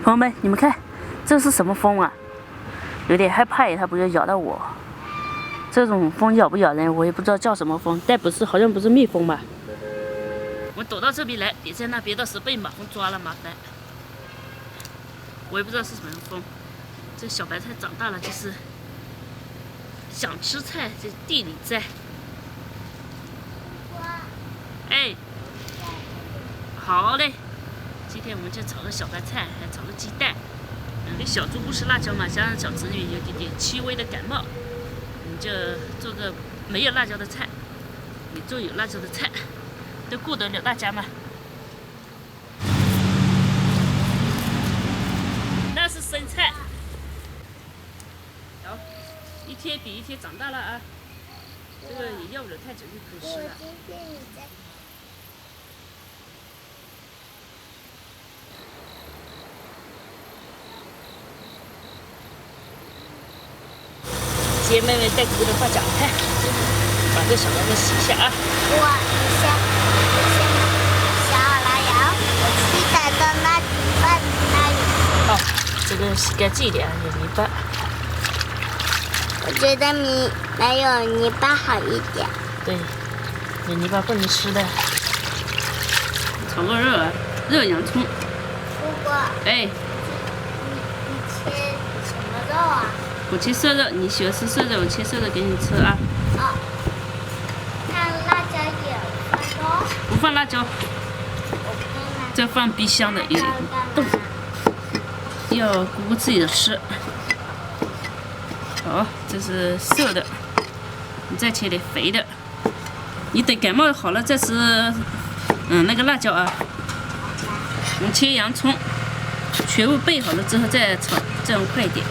朋友们，你们看，这是什么风啊？有点害怕耶，它不要咬到我。这种风咬不咬人，我也不知道叫什么风，但不是，好像不是蜜蜂吧？我躲到这边来，别在那边，到时候被马蜂抓了麻烦。我也不知道是什么风。这小白菜长大了，就是想吃菜，这地里摘。哎，好嘞。今天我们就炒个小白菜，还炒个鸡蛋。这小猪不吃辣椒嘛，加上小侄女有点轻微的感冒，我们就做个没有辣椒的菜，也做有辣椒的菜，都顾得了大家嘛。那是生菜，好，一天比一天长大了啊。这个也要不了太久就可以吃了。姐妹妹带姑的发奖，看，把这小白菜洗一下啊。你先小辣椒，我期待的那泥巴哪里？好，这个洗干净一点，有泥巴。我觉得没有泥巴好一点。对，有泥巴不能吃的。炒个肉啊，热洋葱。姑姑，哎，你切什么肉啊？我切瘦肉，你喜欢吃瘦肉，我切瘦肉给你吃啊。哦，看辣椒也放多。不放辣椒，我不放辣椒。这放冰箱的，也冻，要姑姑自己吃。好，这是瘦的，你再切点肥的。你等感冒好了再吃，那个辣椒啊。我们切洋葱，全部备好了之后再炒，这样快一点。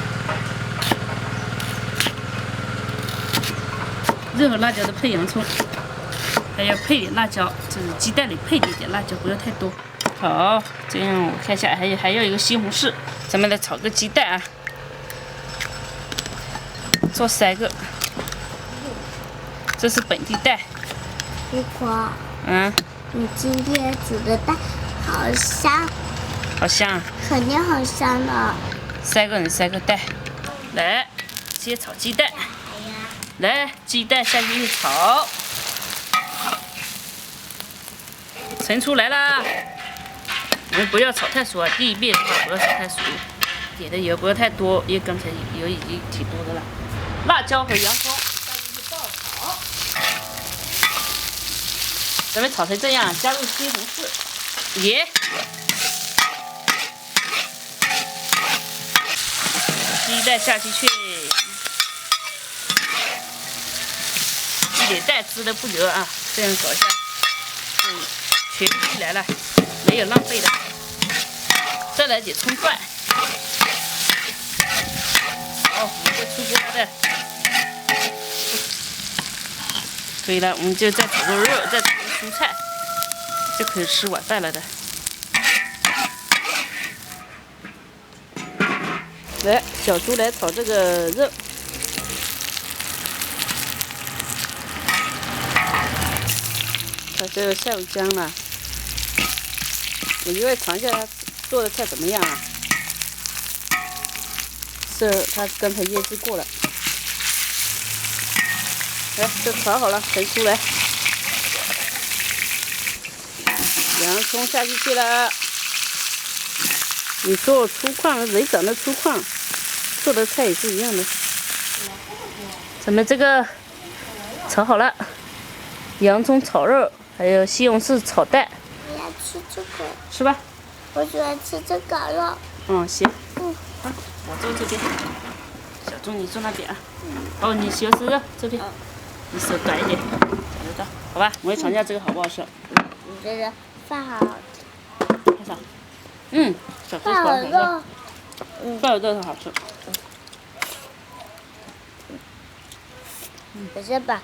肉和辣椒的配洋葱，还要配点辣椒，就是鸡蛋里配一点辣椒，不要太多。好，这样我看一下，还要一个西红柿，咱们来炒个鸡蛋啊，做3个。这是本地蛋。姑姑，你今天煮的蛋好香。好香啊！肯定很香的。3个人3个蛋，来，先炒鸡蛋。来，鸡蛋下去炒，盛出来啦。我们不要炒太熟啊，第一遍不要炒太熟，点的油不要太多，因为刚才油已经挺多的了。辣椒和洋葱下进去爆炒，咱们炒成这样，加入西红柿、盐。鸡蛋下进去。一点蛋汁都不留啊，这样搞一下，全起来了，没有浪费的。再来点葱段，好，我们就出锅的，可以了。我们就再炒个肉，再炒个蔬菜，就可以吃晚饭了的。来，小猪来炒这个肉。这个下午姜了，我一会儿尝一下他做的菜怎么样啊？是他刚才腌制过了。来，这炒好了，盛出来。洋葱下进去了。你说我粗犷，人长得粗犷，做的菜也是一样的。咱们这个炒好了，洋葱炒肉。还有西红柿炒蛋，我要吃这个。吃吧。我喜欢吃这个肉。行。好，我坐这边，小猪你坐那边啊。哦，你喜欢吃肉这边。你手短一点，找得到，好吧？我也尝一下这个好不好吃。你觉得饭好吃？看啥？小猪饭和肉。饭和肉很好吃。我先把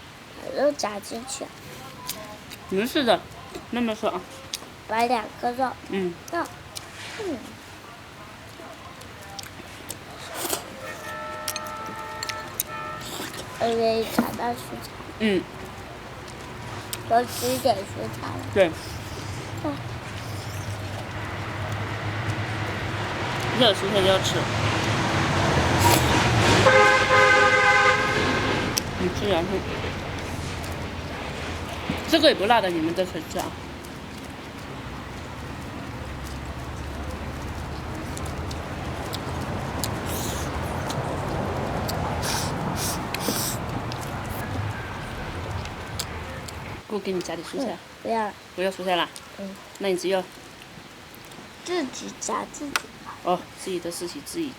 肉夹进去。没事的，慢慢说啊。把2个肉。我愿意炒到蔬菜。多吃一点蔬菜。对。热蔬菜就要吃。你吃洋葱，这个也不辣的，你们都可以吃啊。给我给你加点蔬菜。不要。不要蔬菜啦？那你只要自己炸自己。哦，自己的事情自己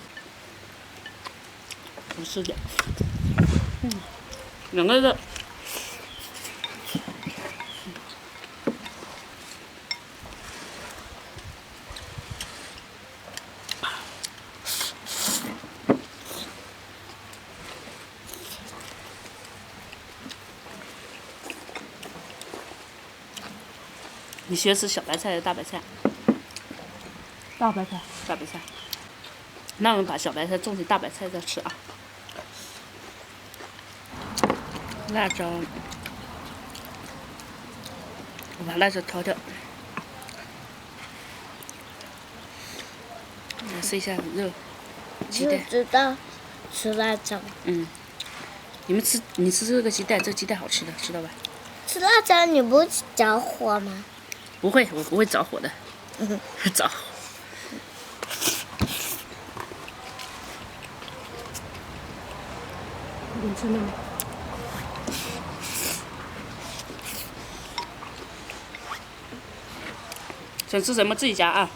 不是的。两个热。你喜欢吃小白菜还是大白菜？大白菜。大白菜。那我们把小白菜种成大白菜再吃啊。辣椒，我把辣椒挑掉。来试一下肉，鸡蛋。知道吃辣椒。你吃这个鸡蛋，这个鸡蛋好吃的，知道吧？吃辣椒你不着火吗？不会，我不会着火的。着火。你吃了吗？想吃什么自己夹啊。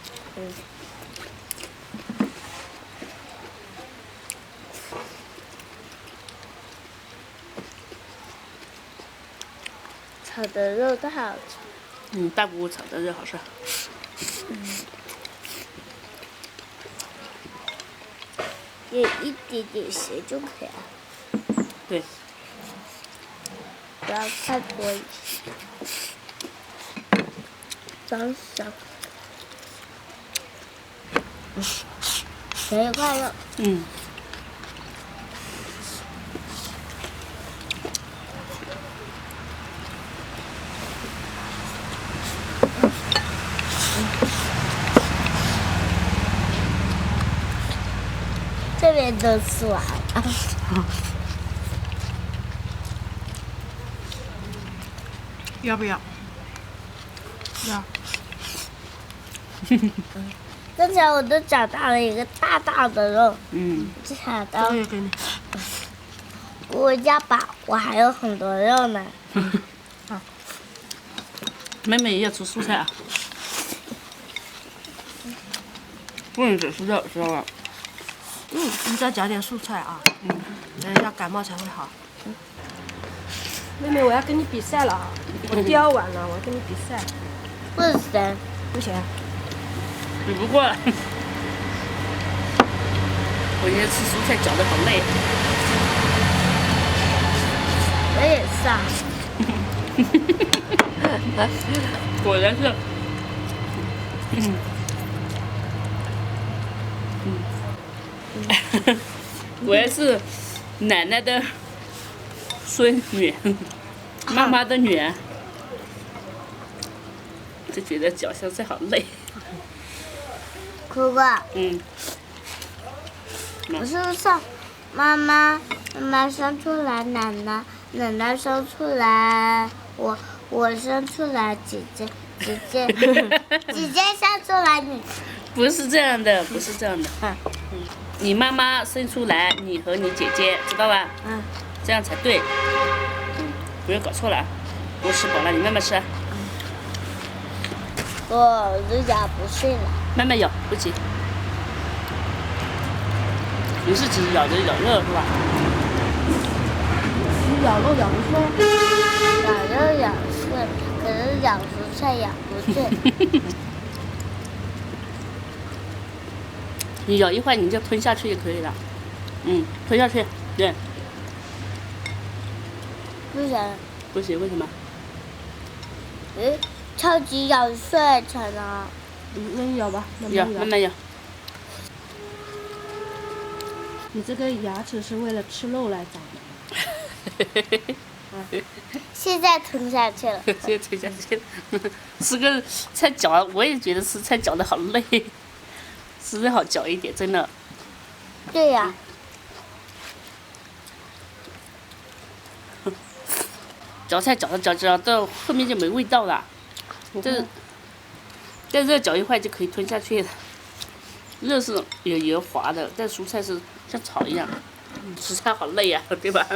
炒的肉都好吃。大姑姑炒的肉好吃。有一点点咸就可以了。对。不要太多一些。香香。切一块肉。这边都吃完了。要不要？要。刚才我都找到了一个大大的肉。找到。这个也给你。我家把我还有很多肉呢。好。妹妹也要吃蔬菜啊。不能只吃肉，知道吧？你再加点蔬菜啊。等一下感冒才会好。妹妹，我要跟你比赛了啊！我雕完了，我要跟你比赛。不行。不行。比不过了。我今天吃蔬菜搅得好累。我也是啊。果然是。果然是奶奶的孙女，妈妈的女儿。就觉得搅香菜好累。哥哥。我是上妈妈生出来奶奶生出来我生出来姐姐生出来你。不是这样的，不是这样的。你妈妈生出来你和你姐姐，知道吧？这样才对。不要搞错了。我吃饱了，你慢慢吃。我这家不睡了。慢慢咬，不急。你是只咬着咬肉是吧？你咬肉咬得碎。咬肉咬碎，可是咬蔬菜咬不碎。你咬一块你就吞下去就可以了。吞下去，对。不行。不行，为什么？超级咬碎才能。那你咬吧，慢慢咬。你这个牙齿是为了吃肉来长的。现在吞下去了。现在吞下去了。吃个菜饺，我也觉得吃菜饺的好累。实在好嚼一点，真的。对呀、嚼菜嚼到后面就没味道了，但肉嚼一块就可以吞下去了。肉是有油滑的，但蔬菜是像草一样。吃菜好累呀、对吧？